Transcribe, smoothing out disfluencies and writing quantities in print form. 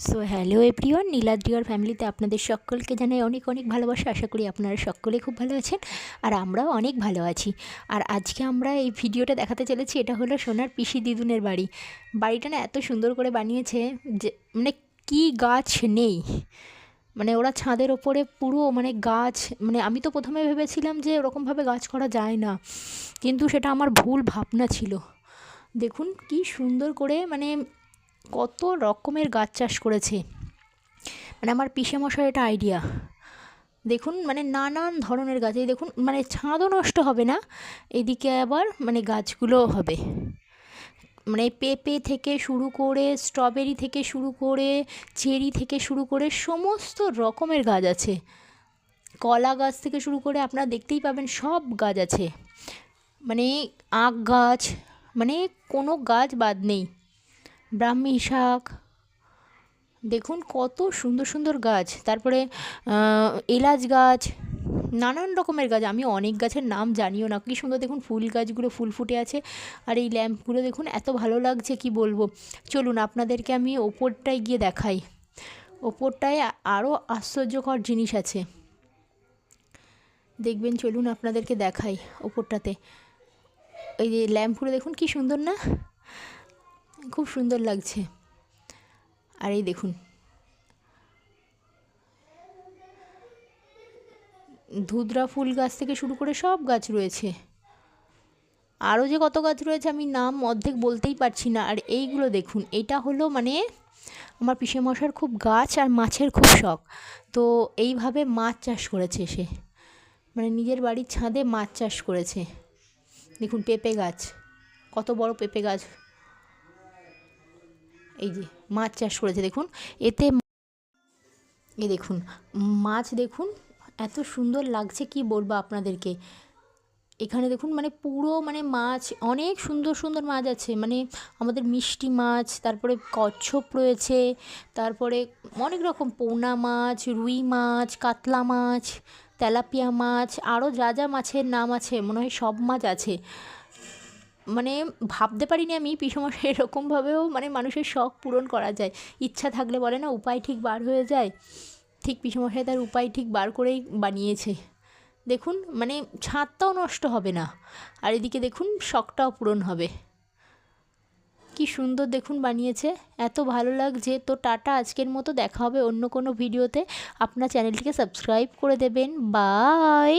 So hello everyone, নীলাদ্রিয়ার ফ্যামিলিতে আপনাদের সকলকে জানাই অনেক অনেক ভালোবাসা। আশা করি আপনারা সকলে খুব ভালো আছেন আর আমরাও অনেক ভালো আছি। আর আজকে আমরা এই ভিডিওটা দেখাতে চলেছি, এটা হলো সোনার পিসি দিদুনের বাড়ি। বাড়িটা না এত সুন্দর করে বানিয়েছে যে মানে কি গাছ নেই, মানে ওরা ছাদের ওপরে পুরো মানে গাছ, মানে আমি তো প্রথমে ভেবেছিলাম যে ওরকমভাবে গাছ করা যায় না, কিন্তু সেটা আমার ভুল ভাবনা ছিল। দেখুন কি সুন্দর করে মানে কত রকমের গাছ চাষ করেছে, মানে আমার পিসেমশাই এটা আইডিয়া। দেখুন মানে নানান ধরনের গাছ, এই দেখুন মানে ছাদও নষ্ট হবে না, এদিকে আবার মানে গাছগুলো হবে, মানে পেঁপে থেকে শুরু করে স্ট্রবেরি থেকে শুরু করে চেরি থেকে শুরু করে সমস্ত রকমের গাছ আছে। কলা গাছ থেকে শুরু করে আপনারা দেখতেই পাবেন সব গাছ আছে, মানে আখ গাছ, মানে কোনো গাছ বাদ নেই। ব্রাহ্মী শাক, দেখুন কত সুন্দর সুন্দর গাছ, তারপরে এলাচ গাছ, নানান রকমের গাছ। আমি অনেক গাছের নাম জানিও না। কী সুন্দর দেখুন ফুল গাছগুলো ফুল ফুটে আছে, আর এই ল্যাম্পগুলো দেখুন এত ভালো লাগছে কি বলবো। চলুন আপনাদেরকে আমি ওপরটায় গিয়ে দেখাই, ওপরটায় আরও আশ্চর্যকর জিনিস আছে, দেখবেন। চলুন আপনাদেরকে দেখাই ওপরটাতে। এই যে ল্যাম্পগুলো দেখুন কি সুন্দর না, খুব সুন্দর লাগছে। আর এই দেখুন ধুতরা ফুল গাছ থেকে শুরু করে সব গাছ রয়েছে, আরও যে কত গাছ রয়েছে আমি নাম অর্ধেক বলতেই পারছি না। আর এইগুলো দেখুন, এটা হলো মানে আমার পিসেমশার খুব গাছ আর মাছের খুব শখ, তো এইভাবে মাছ চাষ করেছে সে, মানে নিজের বাড়ির ছাদে মাছ চাষ করেছে। দেখুন পেঁপে গাছ, কত বড় পেঁপে গাছ, এই যে মাছ চাষ করেছে দেখুন। এতে এই দেখুন মাছ, দেখুন এত সুন্দর লাগছে কি বলবো আপনাদেরকে। এখানে দেখুন মানে পুরো মানে মাছ, অনেক সুন্দর সুন্দর মাছ আছে, মানে আমাদের মিষ্টি মাছ, তারপরে কচ্ছপ রয়েছে, তারপরে অনেক রকম পোনা মাছ, রুই মাছ, কাতলা মাছ, তেলাপিয়া মাছ, আরও যা যা মাছের নাম আছে মনে হয় সব মাছ আছে। মানে ভাবতে পারিনি আমি পিসমশাই এরকমভাবেও মানে মানুষের শখ পূরণ করা যায়, ইচ্ছা থাকলে বলে না উপায় ঠিক বার হয়ে যায়, ঠিক পিসমশাই তার উপায় ঠিক বার করেই বানিয়েছে। দেখুন মানে ছাদটাও নষ্ট হবে না, আর এদিকে দেখুন শখটাও পূরণ হবে। কি সুন্দর দেখুন বানিয়েছে, এত ভালো লাগছে। তো টাটা, আজকের মতো দেখা হবে অন্য কোনো ভিডিওতে। আপনার চ্যানেলটিকে সাবস্ক্রাইব করে দেবেন। বাই।